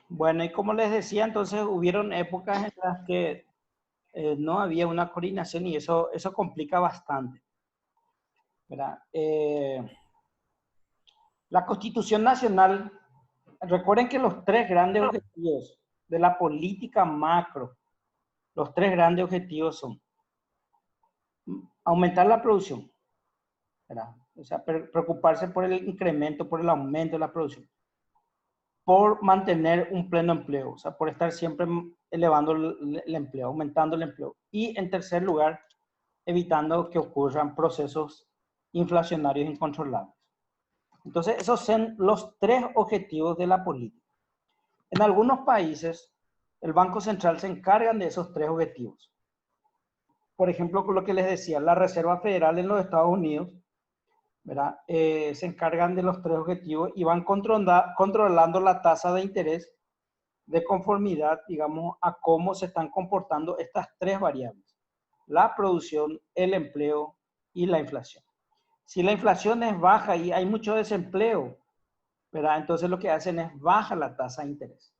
Bueno, y como les decía, entonces hubieron épocas en las que no había una coordinación y eso complica bastante, ¿verdad? La Constitución Nacional, recuerden que los tres grandes objetivos de la política macro, los tres grandes objetivos son aumentar la producción, ¿verdad? O sea, preocuparse por el incremento, por el aumento de la producción, por mantener un pleno empleo, o sea, por estar siempre elevando el empleo, aumentando el empleo. Y en tercer lugar, evitando que ocurran procesos inflacionarios incontrolables. Entonces, esos son los tres objetivos de la política. En algunos países, el Banco Central se encarga de esos tres objetivos. Por ejemplo, con lo que les decía, la Reserva Federal en los Estados Unidos, ¿verdad? Se encargan de los tres objetivos y van controlando la tasa de interés de conformidad, digamos, a cómo se están comportando estas tres variables: la producción, el empleo y la inflación. Si la inflación es baja y hay mucho desempleo, ¿verdad? Entonces lo que hacen es baja la tasa de interés,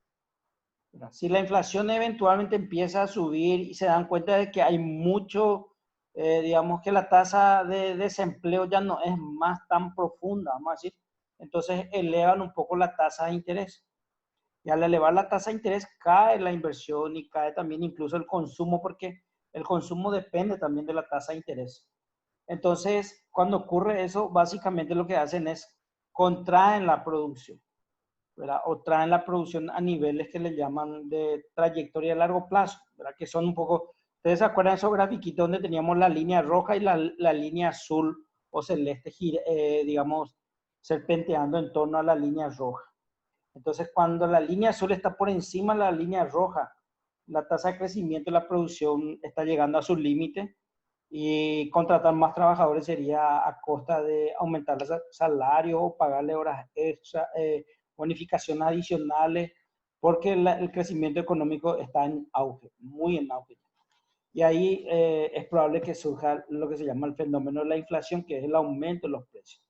¿verdad? Si la inflación eventualmente empieza a subir y se dan cuenta de que hay mucho, digamos que la tasa de desempleo ya no es más tan profunda, vamos a decir, entonces elevan un poco la tasa de interés. Y al elevar la tasa de interés cae la inversión y cae también incluso el consumo, porque el consumo depende también de la tasa de interés. Entonces, cuando ocurre eso, básicamente lo que hacen es contraen la producción, ¿verdad? O traen la producción a niveles que le llaman de trayectoria a largo plazo, ¿verdad? Que son un poco, ¿ustedes se acuerdan de esos grafiquitos donde teníamos la línea roja y la línea azul o celeste, digamos, serpenteando en torno a la línea roja? Entonces, cuando la línea azul está por encima de la línea roja, la tasa de crecimiento de la producción está llegando a su límite y contratar más trabajadores sería a costa de aumentar los salarios o pagarle horas extra, bonificaciones adicionales, porque el crecimiento económico está en auge, muy en auge. Y ahí es probable que surja lo que se llama el fenómeno de la inflación, que es el aumento de los precios.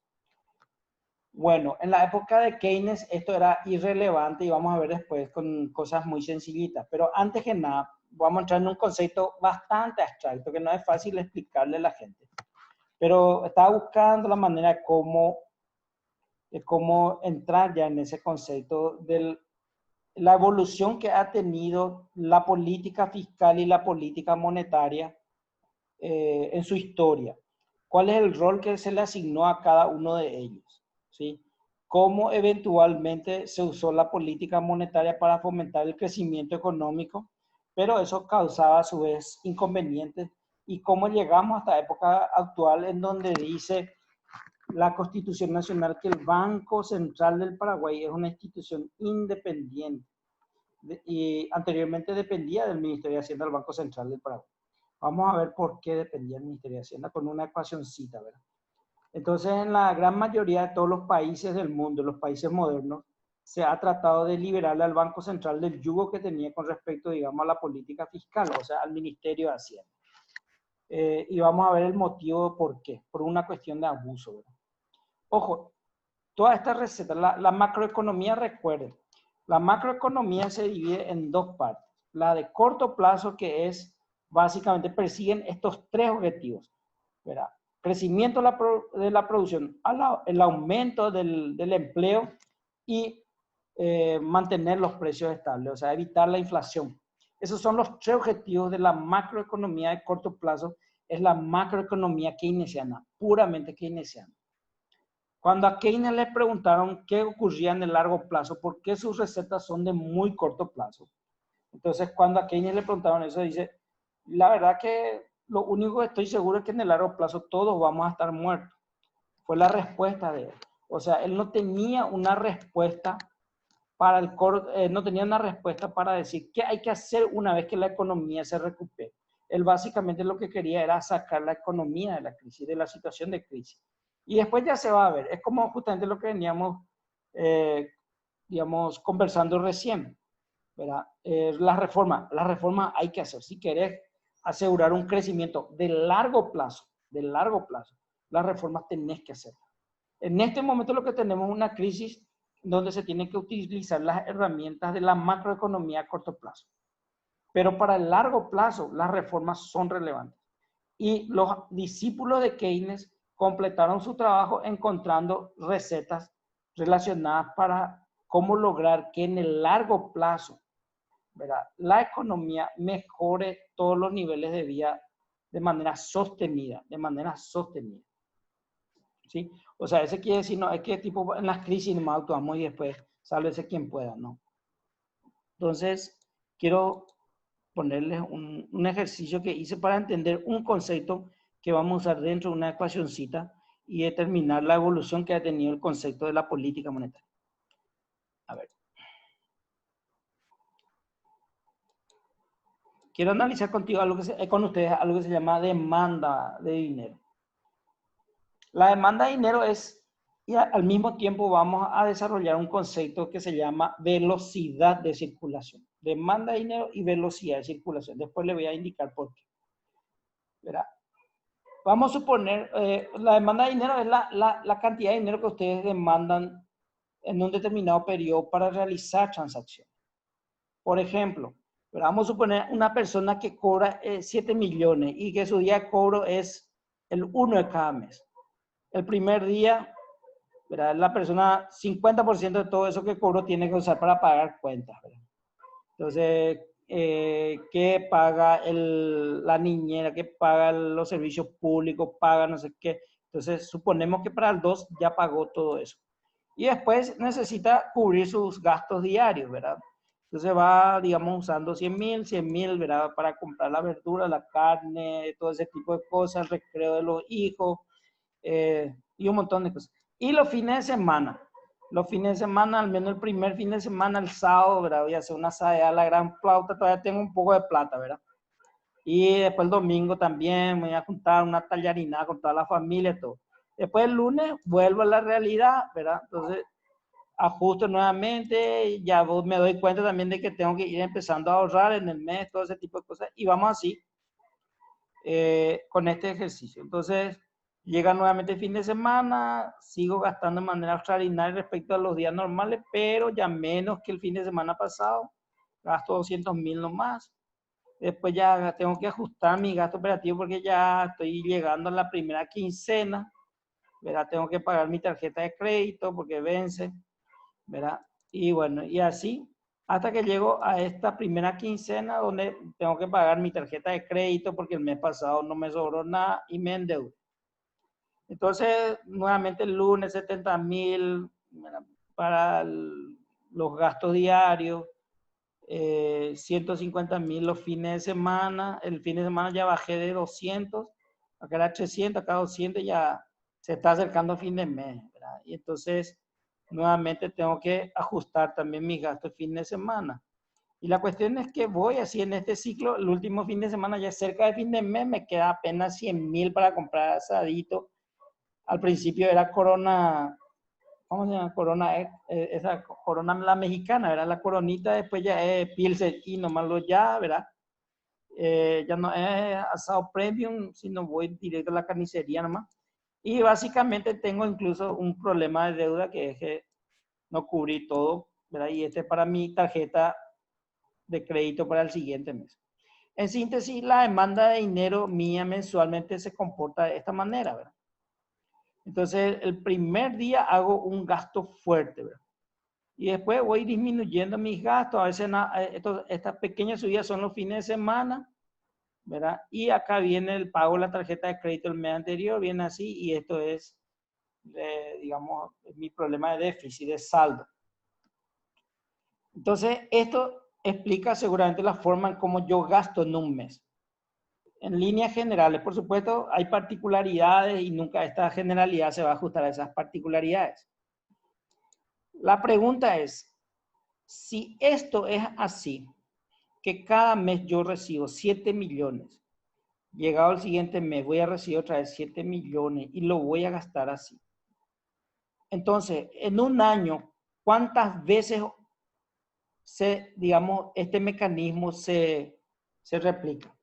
Bueno, en la época de Keynes esto era irrelevante y vamos a ver después con cosas muy sencillitas. Pero antes que nada, vamos a entrar en un concepto bastante abstracto que no es fácil explicarle a la gente. Pero estaba buscando la manera de cómo entrar ya en ese concepto de la evolución que ha tenido la política fiscal y la política monetaria en su historia. ¿Cuál es el rol que se le asignó a cada uno de ellos? ¿Sí? Cómo eventualmente se usó la política monetaria para fomentar el crecimiento económico, pero eso causaba a su vez inconvenientes, y cómo llegamos hasta la época actual en donde dice la Constitución Nacional que el Banco Central del Paraguay es una institución independiente y anteriormente dependía del Ministerio de Hacienda del Banco Central del Paraguay. Vamos a ver por qué dependía del Ministerio de Hacienda con una ecuacióncita, ¿verdad? Entonces, en la gran mayoría de todos los países del mundo, los países modernos, se ha tratado de liberarle al Banco Central del yugo que tenía con respecto, digamos, a la política fiscal, o sea, al Ministerio de Hacienda. Y vamos a ver el motivo por qué, por una cuestión de abuso, ¿verdad? Ojo, toda esta receta, la macroeconomía, recuerden, la macroeconomía se divide en dos partes. La de corto plazo, que es, básicamente persiguen estos tres objetivos, ¿verdad? Crecimiento de la producción, el aumento del empleo y mantener los precios estables, o sea, evitar la inflación. Esos son los tres objetivos de la macroeconomía de corto plazo. Es la macroeconomía keynesiana, puramente keynesiana. Cuando a Keynes le preguntaron qué ocurría en el largo plazo, por qué sus recetas son de muy corto plazo. Entonces, cuando a Keynes le preguntaron eso, dice, la verdad que lo único que estoy seguro es que en el largo plazo todos vamos a estar muertos. Fue la respuesta de él. O sea, él no tenía una respuesta para no tenía una respuesta para decir qué hay que hacer una vez que la economía se recupere. Él básicamente lo que quería era sacar la economía de la crisis, de la situación de crisis. Y después ya se va a ver. Es como justamente lo que veníamos, digamos, conversando recién. ¿verdad? Las reformas hay que hacer. Si querés asegurar un crecimiento de largo plazo, las reformas tenés que hacer. En este momento lo que tenemos es una crisis donde se tienen que utilizar las herramientas de la macroeconomía a corto plazo. Pero para el largo plazo, las reformas son relevantes. Y los discípulos de Keynes completaron su trabajo encontrando recetas relacionadas para cómo lograr que en el largo plazo, ¿verdad?, la economía mejore todos los niveles de vida de manera sostenida, ¿sí? O sea, ese quiere decir, no, es que tipo en las crisis nomás actuamos y después sálvese quien pueda, ¿no? Entonces, quiero ponerles un ejercicio que hice para entender un concepto que vamos a usar dentro de una ecuacioncita y determinar la evolución que ha tenido el concepto de la política monetaria. A ver. Quiero analizar contigo con ustedes algo que se llama demanda de dinero. La demanda de dinero es, y al mismo tiempo vamos a desarrollar un concepto que se llama velocidad de circulación. Demanda de dinero y velocidad de circulación. Después le voy a indicar por qué. ¿Verdad? Vamos a suponer, la demanda de dinero es la cantidad de dinero que ustedes demandan en un determinado periodo para realizar transacciones. Por ejemplo, vamos a suponer una persona que cobra 7 millones y que su día de cobro es el 1 de cada mes. El primer día, ¿verdad?, la persona, 50% de todo eso que cobró tiene que usar para pagar cuentas, ¿verdad? Entonces, ¿qué paga la niñera? ¿Qué paga los servicios públicos? ¿Paga no sé qué? Entonces, suponemos que para el 2 ya pagó todo eso. Y después necesita cubrir sus gastos diarios, ¿verdad? Entonces va, digamos, usando 100,000, ¿verdad?, para comprar la verdura, la carne, todo ese tipo de cosas, el recreo de los hijos, y un montón de cosas. Y los fines de semana, al menos el primer fin de semana, el sábado, ¿verdad?, voy a hacer una asadera a la gran flauta, todavía tengo un poco de plata, ¿verdad? Y después el domingo también me voy a juntar una tallarinada con toda la familia y todo. Después el lunes vuelvo a la realidad, ¿verdad? Entonces ajusto nuevamente, ya me doy cuenta también de que tengo que ir empezando a ahorrar en el mes, todo ese tipo de cosas, y vamos así con este ejercicio. Entonces, llega nuevamente el fin de semana, sigo gastando de manera extraordinaria respecto a los días normales, pero ya menos que el fin de semana pasado, gasto 200,000 nomás. Después ya tengo que ajustar mi gasto operativo porque ya estoy llegando a la primera quincena, ¿verdad? Tengo que pagar mi tarjeta de crédito porque vence, ¿verdad? Y bueno, y así hasta que llego a esta primera quincena donde tengo que pagar mi tarjeta de crédito porque el mes pasado no me sobró nada y me endeudé. Entonces, nuevamente el lunes 70,000 para los gastos diarios, 150,000 los fines de semana. El fin de semana ya bajé de 200, acá era 300, acá 200, ya se está acercando el fin de mes, ¿verdad? Y entonces, nuevamente tengo que ajustar también mis gastos fin de semana. Y la cuestión es que voy así en este ciclo, el último fin de semana, ya cerca del fin de mes, me queda apenas 100,000 para comprar asadito. Al principio era Corona, ¿cómo se llama? Corona, esa Corona la mexicana, ¿verdad? La Coronita, después ya es Pilsen y nomás lo ya, ¿verdad? Ya no es asado premium, sino voy directo a la carnicería nomás. Y básicamente tengo incluso un problema de deuda que es que no cubrí todo, ¿verdad? Y este es para mi tarjeta de crédito para el siguiente mes. En síntesis, la demanda de dinero mía mensualmente se comporta de esta manera, ¿verdad? Entonces, el primer día hago un gasto fuerte, ¿verdad? Y después voy disminuyendo mis gastos. A veces estas pequeñas subidas son los fines de semana, ¿verdad? Y acá viene el pago de la tarjeta de crédito el mes anterior, viene así, y esto es, digamos, mi problema de déficit, de saldo. Entonces, esto explica seguramente la forma en cómo yo gasto en un mes. En líneas generales, por supuesto, hay particularidades y nunca esta generalidad se va a ajustar a esas particularidades. La pregunta es, si esto es así, que cada mes yo recibo 7 millones, llegado el siguiente mes voy a recibir otra vez 7 millones y lo voy a gastar así. Entonces, en un año, ¿cuántas veces digamos, este mecanismo se replica.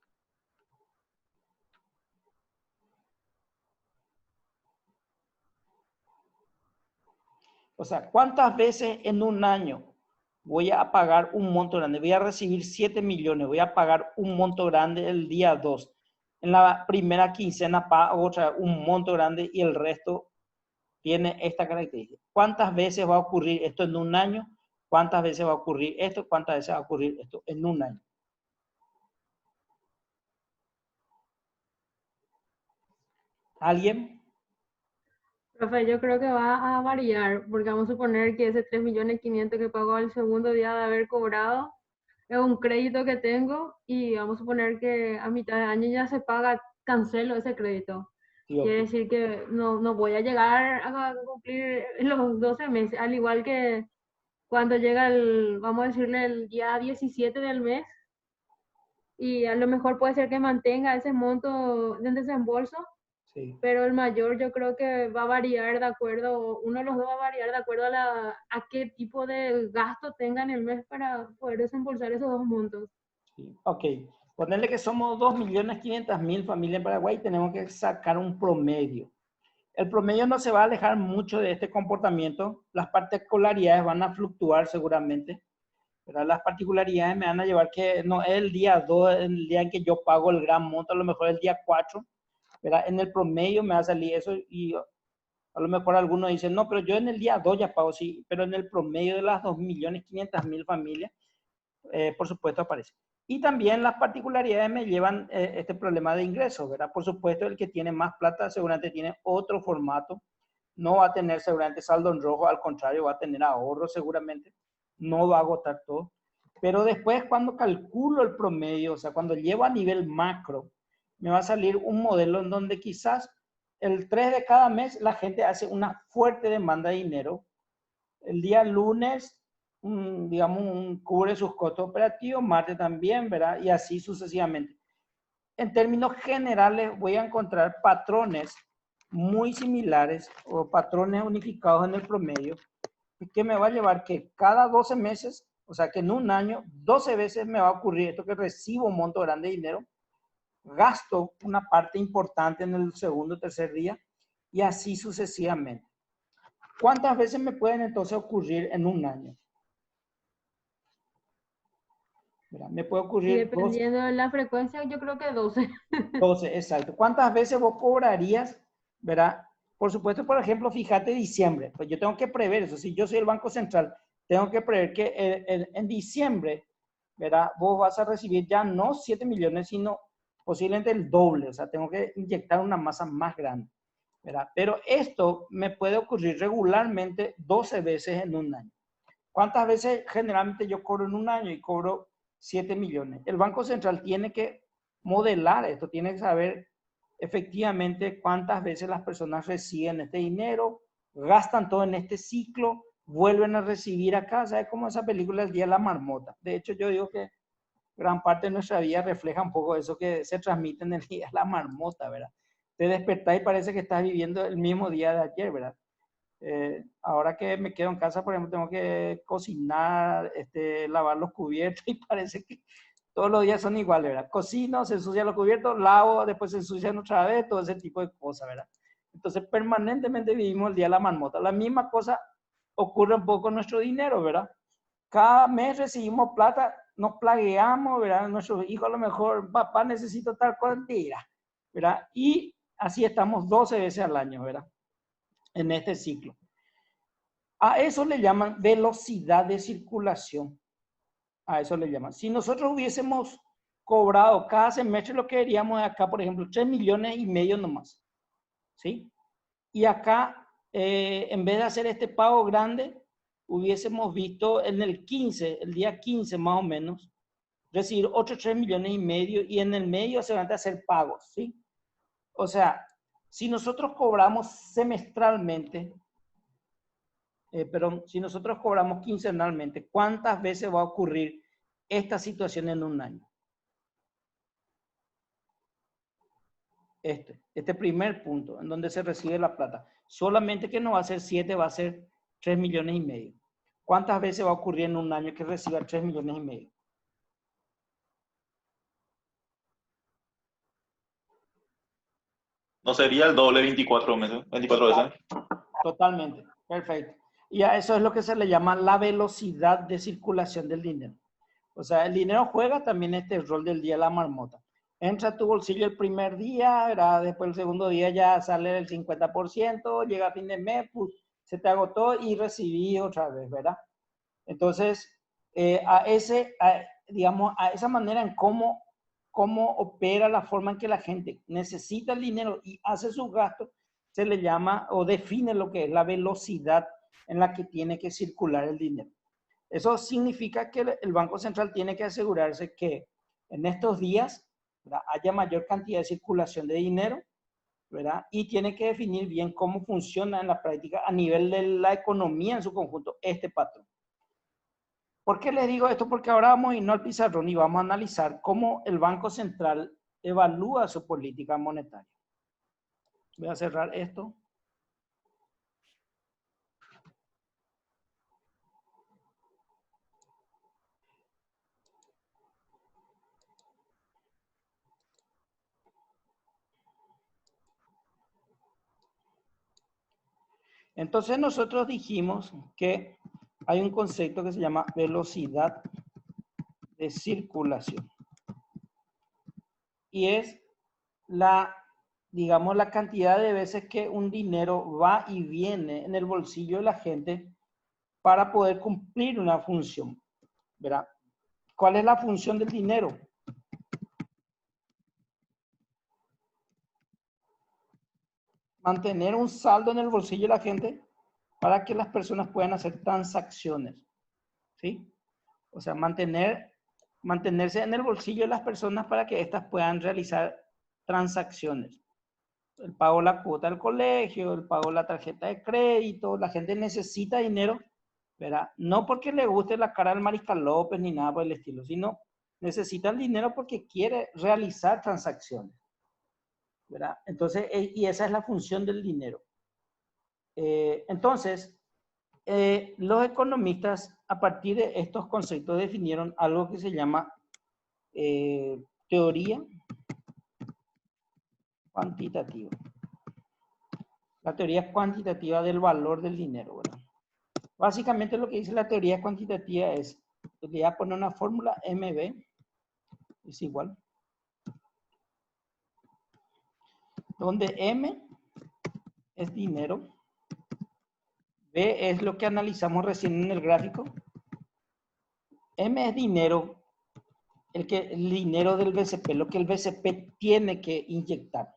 O sea, ¿cuántas veces en un año voy a pagar un monto grande? Voy a recibir 7 millones, voy a pagar un monto grande el día 2. En la primera quincena pago otra un monto grande y el resto tiene esta característica. ¿Cuántas veces va a ocurrir esto en un año? ¿Cuántas veces va a ocurrir esto? ¿Cuántas veces va a ocurrir esto en un año? ¿Alguien? Profe, yo creo que va a variar, porque vamos a suponer que ese 3.500.000 que pagó al segundo día de haber cobrado es un crédito que tengo y vamos a suponer que a mitad de año ya se paga, cancelo ese crédito. Sí, ok. Quiere decir que no voy a llegar a cumplir los 12 meses, al igual que cuando llega vamos a decirle, el día 17 del mes, y a lo mejor puede ser que mantenga ese monto de desembolso, Sí. pero el mayor yo creo que va a variar de acuerdo, uno de los dos va a variar de acuerdo a qué tipo de gasto tengan el mes para poder desembolsar esos dos montos. Sí. Ok. Ponerle que somos 2.500.000 familias en Paraguay, tenemos que sacar un promedio. El promedio no se va a alejar mucho de este comportamiento. Las particularidades van a fluctuar seguramente. Pero las particularidades me van a llevar que no es el día 2, el día en que yo pago el gran monto, a lo mejor el día 4. ¿Verdad? En el promedio me va a salir eso y a lo mejor algunos dicen, no, pero yo en el día 2 ya pago, sí, pero en el promedio de las 2.500.000 familias, por supuesto aparece. Y también las particularidades me llevan este problema de ingresos, ¿verdad? Por supuesto, el que tiene más plata seguramente tiene otro formato, no va a tener seguramente saldo en rojo, al contrario, va a tener ahorro seguramente, no va a agotar todo. Pero después cuando calculo el promedio, o sea, cuando llevo a nivel macro, me va a salir un modelo en donde quizás el 3 de cada mes la gente hace una fuerte demanda de dinero. El día lunes, digamos, cubre sus costos operativos, martes también, ¿verdad? Y así sucesivamente. En términos generales, voy a encontrar patrones muy similares o patrones unificados en el promedio, que me va a llevar que cada 12 meses, o sea que en un año, 12 veces me va a ocurrir esto, que recibo un monto grande de dinero, gasto una parte importante en el segundo o tercer día y así sucesivamente. ¿Cuántas veces me pueden entonces ocurrir en un año? Mira, me puede Y ocurrir dependiendo de la frecuencia, yo creo que 12. 12, exacto. ¿Cuántas veces vos cobrarías, verdad? Por supuesto, por ejemplo, fíjate diciembre. Pues yo tengo que prever eso. Si yo soy el Banco Central, tengo que prever que en diciembre, ¿verdad? Vos vas a recibir ya no 7 millones, sino posiblemente el doble. O sea, tengo que inyectar una masa más grande, ¿verdad? Pero esto me puede ocurrir regularmente 12 veces en un año. ¿Cuántas veces generalmente yo cobro en un año y cobro 7 millones? El Banco Central tiene que modelar esto, tiene que saber efectivamente cuántas veces las personas reciben este dinero, gastan todo en este ciclo, vuelven a recibir acá. ¿Sabes cómo esa película El Día de la Marmota? De hecho, yo digo que gran parte de nuestra vida refleja un poco eso que se transmite en el Día de la Marmota, ¿verdad? Te despertás y parece que estás viviendo el mismo día de ayer, ¿verdad? Ahora que me quedo en casa, por ejemplo, tengo que cocinar, lavar los cubiertos y parece que todos los días son iguales, ¿verdad? Cocino, se ensucian los cubiertos, lavo, después se ensucian otra vez, todo ese tipo de cosas, ¿verdad? Entonces, permanentemente vivimos el día de la marmota. La misma cosa ocurre un poco con nuestro dinero, ¿verdad? Cada mes recibimos plata, nos plagueamos, ¿verdad? Nuestros hijos a lo mejor, papá, necesito tal cuantía, ¿verdad? Y así estamos 12 veces al año, ¿verdad? En este ciclo. A eso le llaman velocidad de circulación. A eso le llaman. Si nosotros hubiésemos cobrado cada semestre lo que queríamos de acá, por ejemplo, 3,5 millones nomás, ¿sí? Y acá, en vez de hacer este pago grande, hubiésemos visto en el 15, el día 15 más o menos, recibir otros 3,5 millones y en el medio se van a hacer pagos, ¿sí? O sea, si nosotros cobramos semestralmente, pero si nosotros cobramos quincenalmente, ¿cuántas veces va a ocurrir esta situación en un año? Este primer punto, en donde se recibe la plata. Solamente que no va a ser 7, va a ser 3,5 millones. ¿Cuántas veces va a ocurrir en un año que reciba 3,5 millones? No sería el doble 24 meses, 24 veces. Totalmente, perfecto. Y a eso es lo que se le llama la velocidad de circulación del dinero. O sea, el dinero juega también este rol del día de la marmota. Entra a tu bolsillo el primer día, ¿verdad? Después el segundo día ya sale el 50%, llega a fin de mes, pues, se te agotó y recibí otra vez, ¿verdad? Entonces, digamos, a esa manera en cómo opera la forma en que la gente necesita el dinero y hace sus gastos, se le llama o define lo que es la velocidad en la que tiene que circular el dinero. Eso significa que el Banco Central tiene que asegurarse que en estos días, ¿verdad?, haya mayor cantidad de circulación de dinero, ¿verdad? Y tiene que definir bien cómo funciona en la práctica a nivel de la economía en su conjunto este patrón. ¿Por qué les digo esto? Porque ahora vamos a irnos al pizarrón y vamos a analizar cómo el Banco Central evalúa su política monetaria. Voy a cerrar esto. Entonces nosotros dijimos que hay un concepto que se llama velocidad de circulación. Y es digamos, la cantidad de veces que un dinero va y viene en el bolsillo de la gente para poder cumplir una función, ¿verdad? ¿Cuál es la función del dinero? Mantener un saldo en el bolsillo de la gente para que las personas puedan hacer transacciones, ¿sí? O sea, mantenerse en el bolsillo de las personas para que éstas puedan realizar transacciones. El pago de la cuota del colegio, el pago de la tarjeta de crédito, la gente necesita dinero, ¿verdad? No porque le guste la cara del Mariscal López ni nada por el estilo, sino necesita el dinero porque quiere realizar transacciones, ¿verdad? Entonces, y esa es la función del dinero. Entonces, los economistas, a partir de estos conceptos, definieron algo que se llama teoría cuantitativa. La teoría cuantitativa del valor del dinero, ¿verdad? Básicamente lo que dice la teoría cuantitativa es, le voy a poner una fórmula, MB es igual, donde M es dinero, B es lo que analizamos recién en el gráfico, M es dinero, el dinero del BCP, lo que el BCP tiene que inyectar,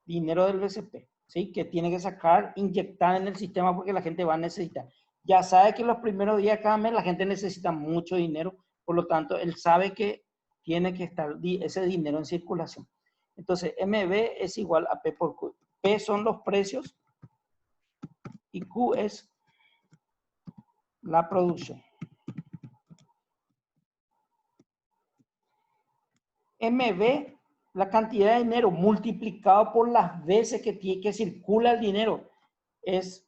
dinero del BCP, ¿sí? Que tiene que sacar, inyectar en el sistema porque la gente va a necesitar. Ya sabe que los primeros días de cada mes la gente necesita mucho dinero, por lo tanto, él sabe que tiene que estar ese dinero en circulación. Entonces, MB es igual a P por Q. P son los precios y Q es la producción. MB, la cantidad de dinero multiplicado por las veces que circula el dinero, es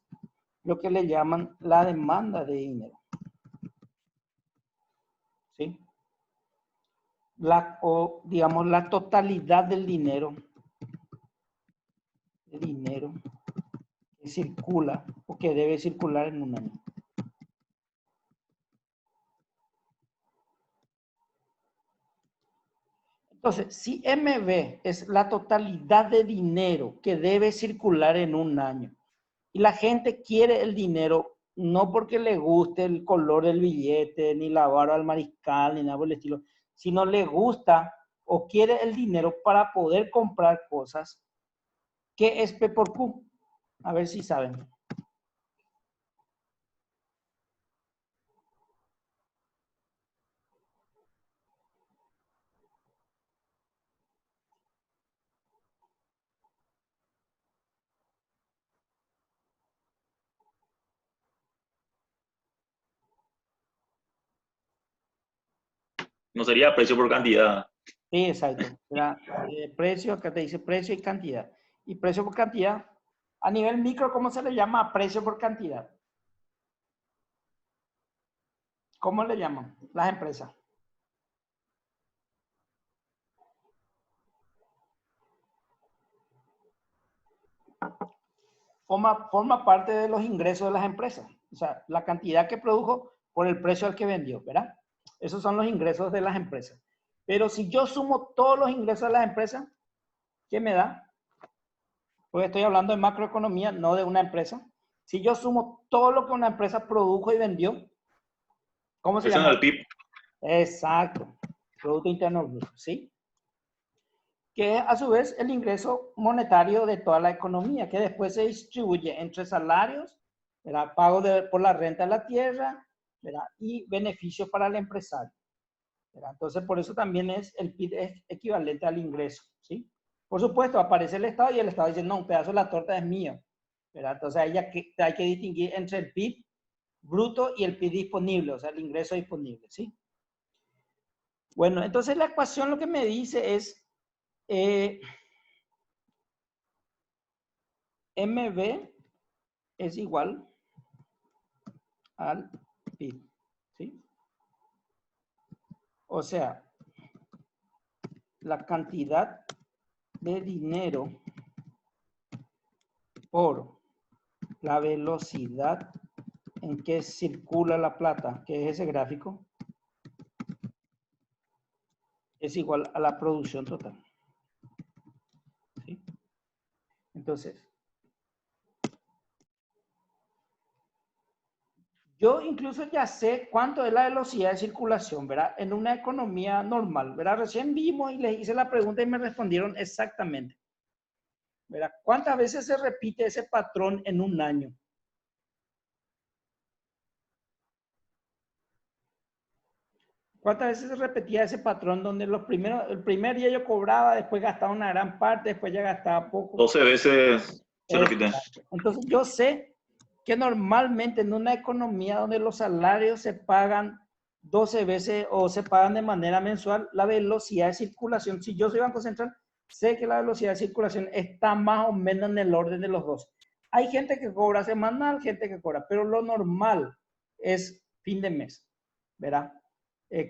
lo que le llaman la demanda de dinero. ¿Sí? Digamos, la totalidad del dinero que circula o que debe circular en un año. Entonces, si MB es la totalidad de dinero que debe circular en un año y la gente quiere el dinero no porque le guste el color del billete, ni la barba del mariscal, ni nada por el estilo, sino le gusta o quiere el dinero para poder comprar cosas, ¿qué es P por Q? A ver si saben. No sería precio por cantidad. Sí, exacto. Precio, acá te dice precio y cantidad. Y precio por cantidad, a nivel micro, ¿cómo se le llama precio por cantidad? ¿Cómo le llaman las empresas? Forma parte de los ingresos de las empresas. O sea, la cantidad que produjo por el precio al que vendió, ¿verdad? Esos son los ingresos de las empresas. Pero si yo sumo todos los ingresos de las empresas, ¿qué me da? Porque estoy hablando de macroeconomía, no de una empresa. Si yo sumo todo lo que una empresa produjo y vendió, ¿cómo se Eso en llama? el PIB. Exacto. Producto Interno Bruto, ¿sí? Que es a su vez el ingreso monetario de toda la economía, que después se distribuye entre salarios, ¿verdad? Pago por la renta de la tierra, ¿verdad? Y beneficios para el empresario, ¿verdad? Entonces, por eso también el PIB es equivalente al ingreso, ¿sí? Por supuesto, aparece el Estado y el Estado dice, no, un pedazo de la torta es mío, ¿verdad? Entonces, hay que distinguir entre el PIB bruto y el PIB disponible, o sea, el ingreso disponible, ¿sí? Bueno, entonces la ecuación lo que me dice es MB es igual al PIB, ¿sí? O sea, la cantidad de dinero por la velocidad en que circula la plata, que es ese gráfico, es igual a la producción total, ¿sí? Entonces, yo incluso ya sé cuánto es la velocidad de circulación, ¿verdad? En una economía normal, ¿verdad? Recién vimos y les hice la pregunta y me respondieron exactamente, ¿verdad? ¿Cuántas veces se repite ese patrón en un año? ¿Cuántas veces se repetía ese patrón donde el primer día yo cobraba, después gastaba una gran parte, después ya gastaba poco? 12 veces se repite. Exacto. Entonces yo sé que normalmente en una economía donde los salarios se pagan 12 veces o se pagan de manera mensual, la velocidad de circulación, si yo soy Banco Central, sé que la velocidad de circulación está más o menos en el orden de los dos. Hay gente que cobra semanal, gente que cobra, pero lo normal es fin de mes, ¿verdad?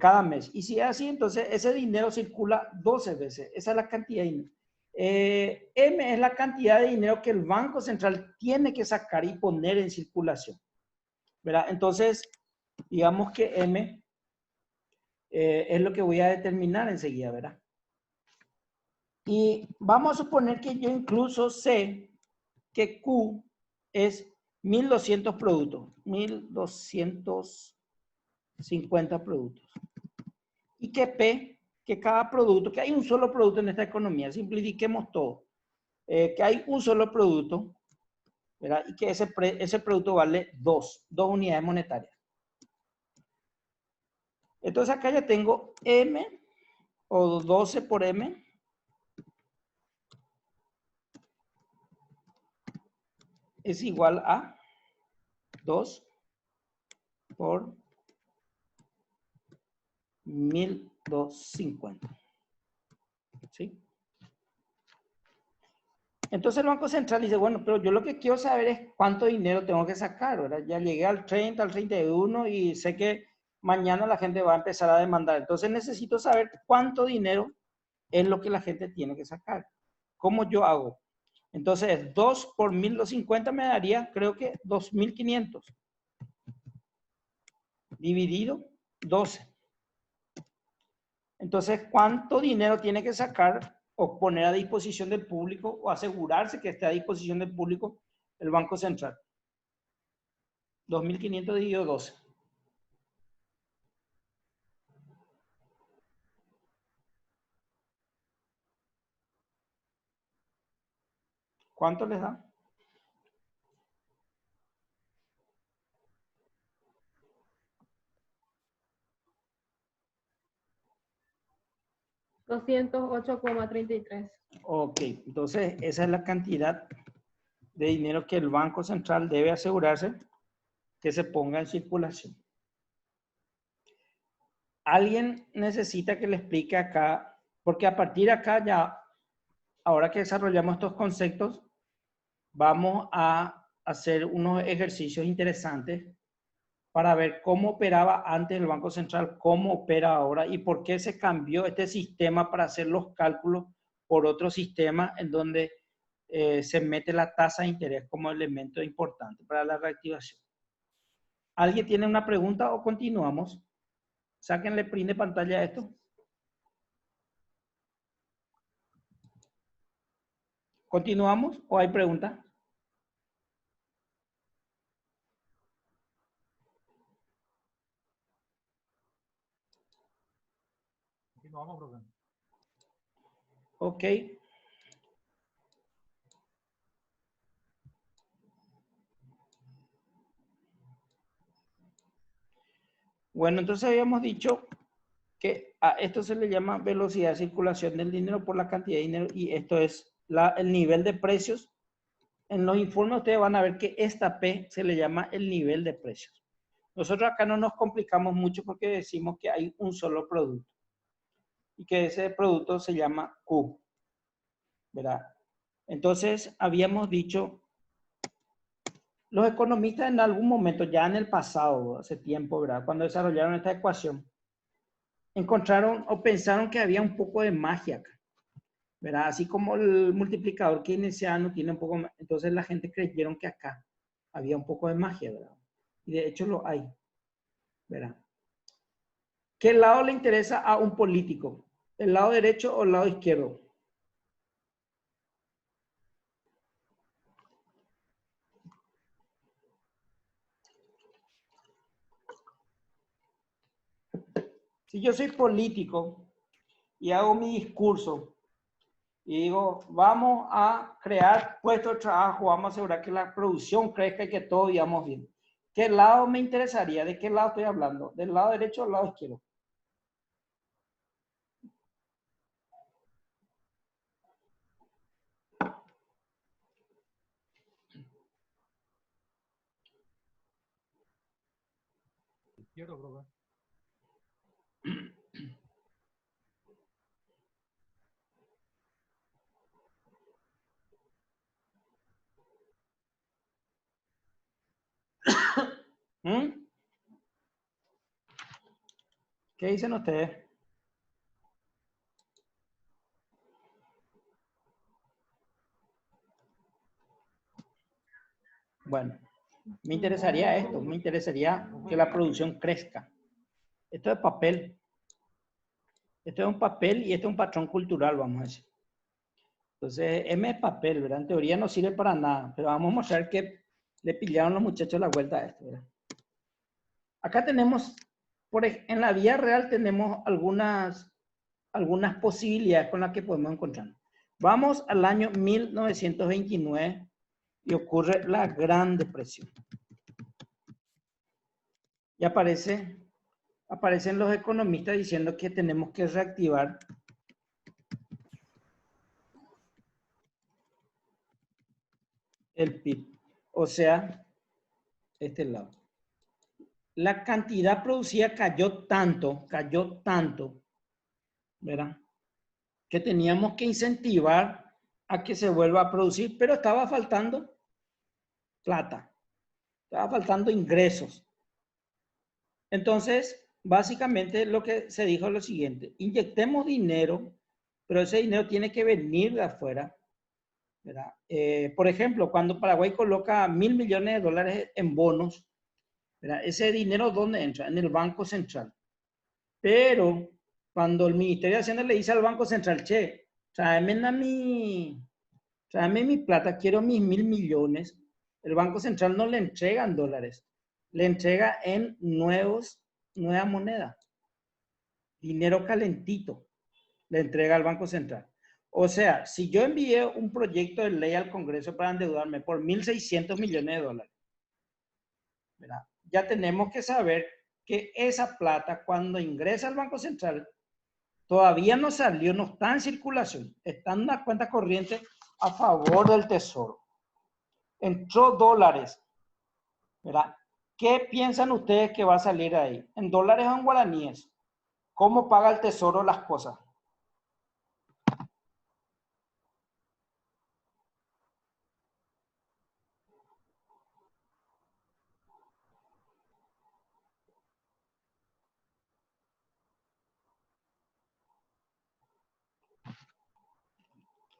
Cada mes. Y si es así, entonces ese dinero circula 12 veces. Esa es la cantidad de dinero. M es la cantidad de dinero que el Banco Central tiene que sacar y poner en circulación, ¿verdad? Entonces, digamos que M es lo que voy a determinar enseguida, ¿verdad? Y vamos a suponer que yo incluso sé que Q es 1200 productos, 1250 productos. Y que P, que cada producto, que hay un solo producto en esta economía, simplifiquemos todo, que hay un solo producto, ¿verdad? Y que ese producto vale dos unidades monetarias. Entonces acá ya tengo M o 12 por M es igual a 2 por 1250. ¿Sí? Entonces el Banco Central dice, bueno, pero yo lo que quiero saber es cuánto dinero tengo que sacar, ¿verdad? Ya llegué al 30, al 31 y sé que mañana la gente va a empezar a demandar. Entonces necesito saber cuánto dinero es lo que la gente tiene que sacar. ¿Cómo yo hago? Entonces 2 por 1250 me daría, creo que 2500. Dividido 12. Entonces, ¿cuánto dinero tiene que sacar o poner a disposición del público o asegurarse que esté a disposición del público el Banco Central? 2500 dividido 12. ¿Cuánto les da? $208,33. Ok, entonces esa es la cantidad de dinero que el Banco Central debe asegurarse que se ponga en circulación. Alguien necesita que le explique acá, porque a partir de acá ya, ahora que desarrollamos estos conceptos, vamos a hacer unos ejercicios interesantes para ver cómo operaba antes el Banco Central, cómo opera ahora y por qué se cambió este sistema para hacer los cálculos por otro sistema en donde se mete la tasa de interés como elemento importante para la reactivación. ¿Alguien tiene una pregunta o continuamos? Sáquenle print de pantalla a esto. ¿Continuamos o hay preguntas? Continuamos, profe. Ok. Bueno, entonces habíamos dicho que a esto se le llama velocidad de circulación del dinero por la cantidad de dinero y esto es el nivel de precios. En los informes ustedes van a ver que esta P se le llama el nivel de precios. Nosotros acá no nos complicamos mucho porque decimos que hay un solo producto y que ese producto se llama Q, ¿verdad? Entonces habíamos dicho, los economistas en algún momento, ya en el pasado, hace tiempo, ¿verdad? Cuando desarrollaron esta ecuación, encontraron o pensaron que había un poco de magia acá, ¿verdad? Así como el multiplicador keynesiano tiene un poco, entonces la gente creyeron que acá había un poco de magia, ¿verdad? Y de hecho lo hay, ¿verdad? ¿Qué lado le interesa a un político? ¿El lado derecho o el lado izquierdo? Si yo soy político y hago mi discurso y digo, vamos a crear puestos de trabajo, vamos a asegurar que la producción crezca y que todo vayamos bien. ¿Qué lado me interesaría? ¿De qué lado estoy hablando? ¿Del lado derecho o del lado izquierdo? Izquierdo, profe. ¿Mm? ¿Qué dicen ustedes? Bueno, me interesaría esto, me interesaría que la producción crezca. Esto es papel. Esto es un papel y esto es un patrón cultural, vamos a decir. Entonces, M es papel, ¿verdad? En teoría no sirve para nada, pero vamos a mostrar que le pillaron los muchachos la vuelta a esto, ¿verdad? Acá tenemos, en la vida real tenemos algunas posibilidades con las que podemos encontrar. Vamos al año 1929 y ocurre la Gran Depresión. Y aparecen los economistas diciendo que tenemos que reactivar el PIB. O sea, este lado. La cantidad producida cayó tanto, ¿verdad? Que teníamos que incentivar a que se vuelva a producir, pero estaba faltando plata, estaba faltando ingresos. Entonces, básicamente lo que se dijo es lo siguiente: inyectemos dinero, pero ese dinero tiene que venir de afuera, ¿verdad? Por ejemplo, cuando Paraguay coloca $1.000 millones en bonos, ¿verdad? Ese dinero, ¿dónde entra? En el Banco Central. Pero cuando el Ministerio de Hacienda le dice al Banco Central, che, tráeme mi plata, quiero mis $1.000 millones, el Banco Central no le entrega en dólares, le entrega en nueva moneda, dinero calentito, le entrega al Banco Central. O sea, si yo envié un proyecto de ley al Congreso para endeudarme por $1.600 millones, ¿verdad? Ya tenemos que saber que esa plata, cuando ingresa al Banco Central, todavía no salió, no está en circulación, está en una cuenta corriente a favor del Tesoro. Entró dólares, ¿verdad? ¿Qué piensan ustedes que va a salir ahí? ¿En dólares o en guaraníes? ¿Cómo paga el Tesoro las cosas?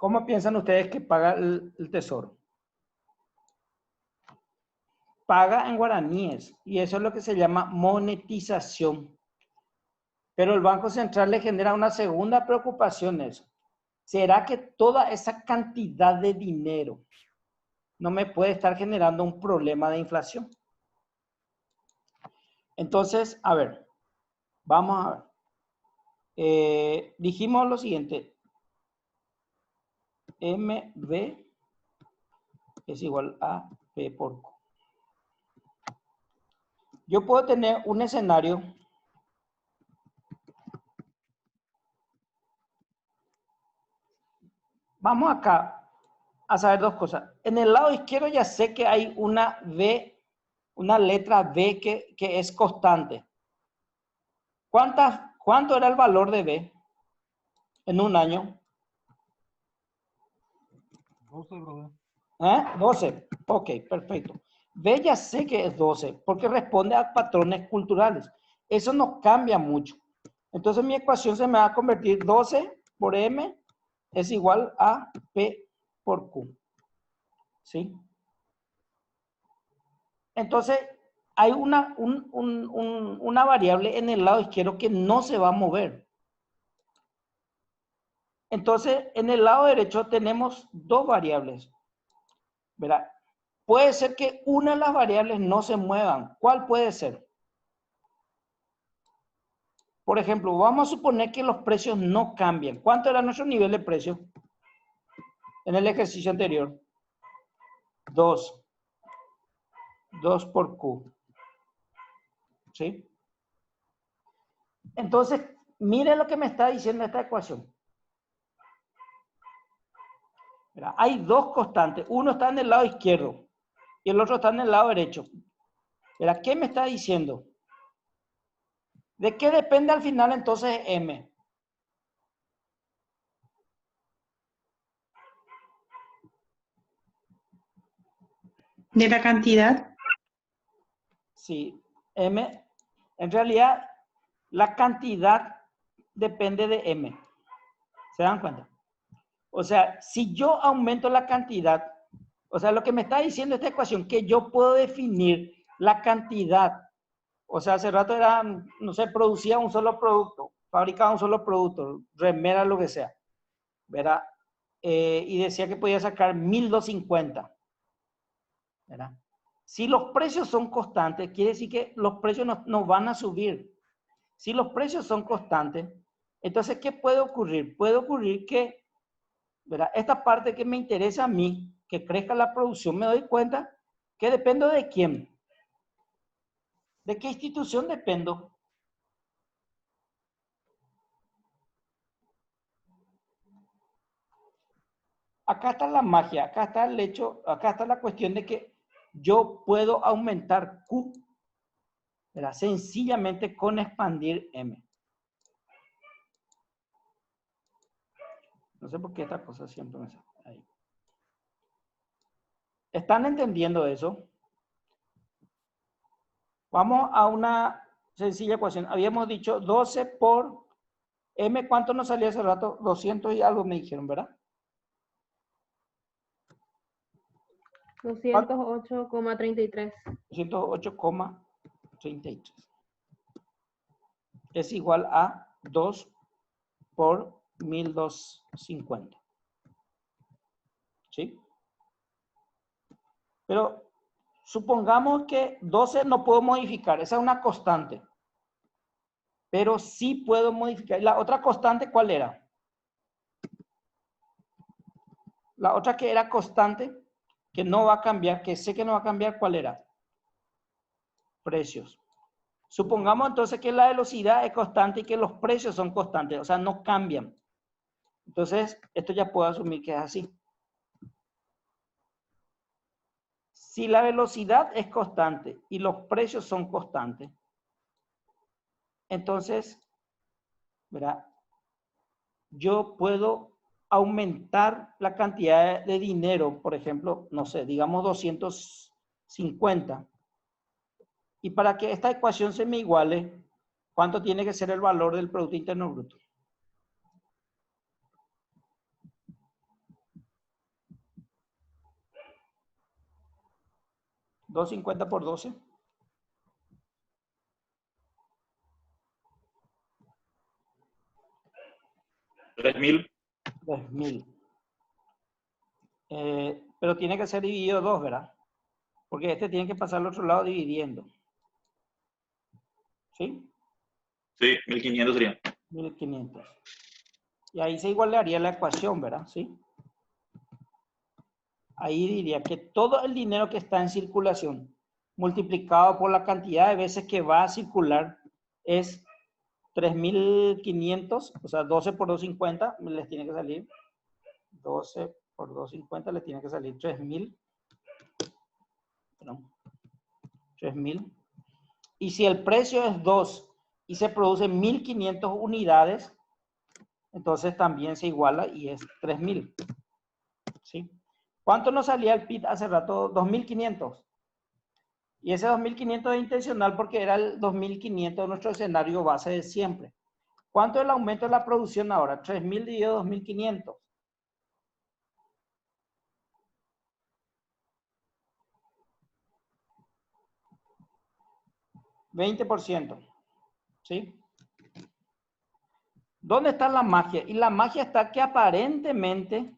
¿Cómo piensan ustedes que paga el tesoro? Paga en guaraníes y eso es lo que se llama monetización. Pero el Banco Central le genera una segunda preocupación eso. ¿Será que toda esa cantidad de dinero no me puede estar generando un problema de inflación? Entonces, a ver, vamos a ver. Dijimos lo siguiente. MB es igual a P por Q. Yo puedo tener un escenario. Vamos acá a saber dos cosas. En el lado izquierdo ya sé que hay una V, una letra B que es constante. ¿Cuánto era el valor de B en un año? 12, brother. 12. Ok, perfecto. B ya sé que es 12 porque responde a patrones culturales. Eso no cambia mucho. Entonces mi ecuación se me va a convertir 12 por M es igual a P por Q. ¿Sí? Entonces hay una variable en el lado izquierdo que no se va a mover. Entonces en el lado derecho tenemos dos variables. ¿Verdad? Puede ser que una de las variables no se muevan. ¿Cuál puede ser? Por ejemplo, vamos a suponer que los precios no cambian. ¿Cuánto era nuestro nivel de precio en el ejercicio anterior? 2. 2 por Q. ¿Sí? Entonces, miren lo que me está diciendo esta ecuación. ¿Verdad? Hay dos constantes. Uno está en el lado izquierdo y el otro está en el lado derecho. ¿Verdad? ¿Qué me está diciendo? ¿De qué depende al final entonces M? De la cantidad. Sí, M, en realidad la cantidad depende de M. ¿Se dan cuenta? O sea, si yo aumento la cantidad, o sea, lo que me está diciendo esta ecuación, que yo puedo definir la cantidad. O sea, hace rato era, no sé, producía un solo producto, fabricaba un solo producto, remera, lo que sea, ¿verdad? Y decía que podía sacar 1.250, ¿verdad? Si los precios son constantes, quiere decir que los precios no van a subir. Si los precios son constantes, entonces, ¿qué puede ocurrir? Puede ocurrir que, ¿verdad? Esta parte que me interesa a mí, que crezca la producción, me doy cuenta que dependo de quién. ¿De qué institución dependo? Acá está la magia, acá está el hecho, acá está la cuestión de que yo puedo aumentar Q, ¿verdad? Sencillamente con expandir M. No sé por qué esta cosa siempre me sale ahí. ¿Están entendiendo eso? Vamos a una sencilla ecuación. Habíamos dicho 12 por M, ¿cuánto nos salía hace rato? 200 y algo me dijeron, ¿verdad? 208,33. 208,33. Es igual a 2 por 1.250. ¿Sí? Pero supongamos que 12 no puedo modificar, esa es una constante. Pero sí puedo modificar. ¿La otra constante cuál era? La otra que era constante, que no va a cambiar, que sé que no va a cambiar, ¿cuál era? Precios. Supongamos entonces que la velocidad es constante y que los precios son constantes, o sea, no cambian. Entonces, esto ya puedo asumir que es así. Si la velocidad es constante y los precios son constantes, entonces, ¿verdad? Yo puedo aumentar la cantidad de dinero, por ejemplo, no sé, digamos 250. Y para que esta ecuación se me iguale, ¿cuánto tiene que ser el valor del Producto Interno Bruto? 250 por 12. 3.000. 3000. Pero tiene que ser dividido 2, ¿verdad? Porque este tiene que pasar al otro lado dividiendo. ¿Sí? Sí, 1.500 sería. 1500. Y ahí se igualaría la ecuación, ¿verdad? ¿Sí? Ahí diría que todo el dinero que está en circulación multiplicado por la cantidad de veces que va a circular es 3.500, o sea, 12 por 250 les tiene que salir. 12 por 250 les tiene que salir 3.000. Perdón, 3.000. Y si el precio es 2 y se producen 1.500 unidades, entonces también se iguala y es 3.000. ¿Sí? ¿Cuánto nos salía el PIB hace rato? 2.500. Y ese 2.500 es intencional porque era el 2.500 de nuestro escenario base de siempre. ¿Cuánto es el aumento de la producción ahora? 3.000 dividido 2.500. 20%. ¿Sí? ¿Dónde está la magia? Y la magia está que aparentemente,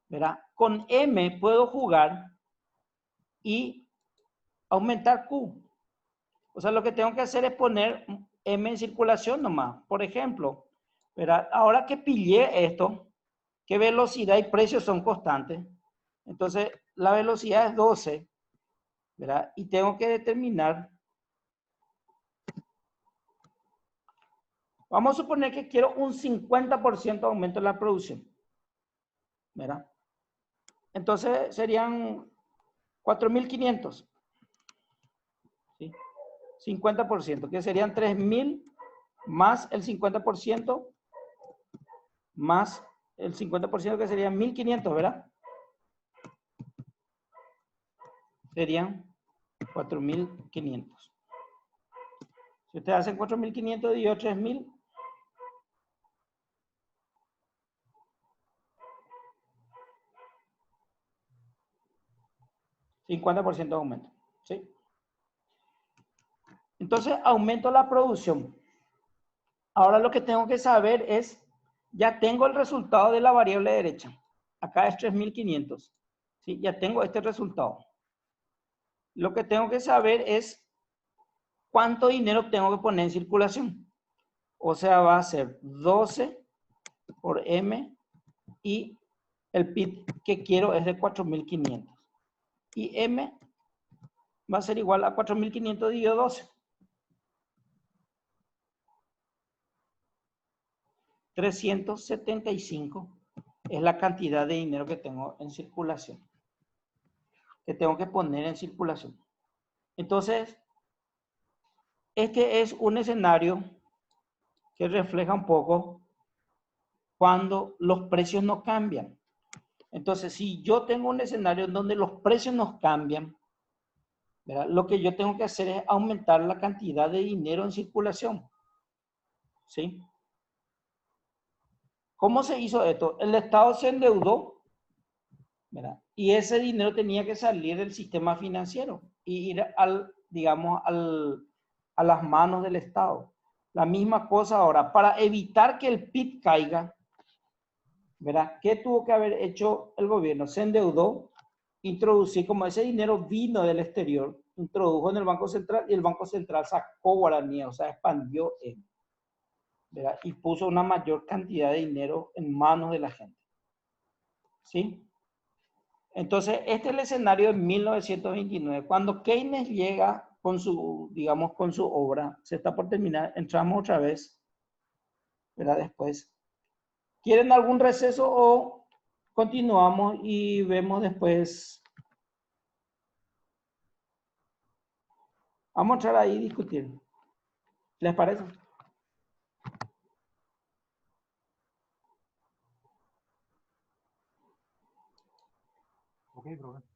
¿verdad? Con M puedo jugar y aumentar Q. O sea, lo que tengo que hacer es poner M en circulación nomás. Por ejemplo, ¿verdad? Ahora que pillé esto, que velocidad y precio son constantes, entonces la velocidad es 12, ¿verdad? Y tengo que determinar. Vamos a suponer que quiero un 50% de aumento en la producción, ¿verdad? Entonces serían 4.500, ¿sí? 50%, que serían 3.000 más el 50%, más el 50% que serían 1.500, ¿verdad? Serían 4.500. Si ustedes hacen 4.500 dividido 3.000, $50 de aumento, ¿sí? Entonces, aumento la producción. Ahora lo que tengo que saber es, ya tengo el resultado de la variable derecha. Acá es 3.500, ¿sí? Ya tengo este resultado. Lo que tengo que saber es cuánto dinero tengo que poner en circulación. O sea, va a ser 12 por M y el PIB que quiero es de 4.500. Y M va a ser igual a 4.500 dividido 12. 375 es la cantidad de dinero que tengo en circulación, que tengo que poner en circulación. Entonces, este es un escenario que refleja un poco cuando los precios no cambian. Entonces, si yo tengo un escenario en donde los precios no cambian, ¿verdad? Lo que yo tengo que hacer es aumentar la cantidad de dinero en circulación. ¿Sí? ¿Cómo se hizo esto? El Estado se endeudó, ¿verdad? Y ese dinero tenía que salir del sistema financiero y ir digamos, a las manos del Estado. La misma cosa ahora, para evitar que el PIB caiga, ¿verdad? ¿Qué tuvo que haber hecho el gobierno? Se endeudó, introducí, como ese dinero vino del exterior, introdujo en el Banco Central y el Banco Central sacó guaraní, o sea, expandió él, ¿verdad? Y puso una mayor cantidad de dinero en manos de la gente. ¿Sí? Entonces, este es el escenario de 1929. Cuando Keynes llega con su, digamos, con su obra, se está por terminar, entramos otra vez, ¿verdad? Después. ¿Quieren algún receso o continuamos y vemos después? Vamos a entrar ahí y discutir. ¿Les parece? Ok, profe.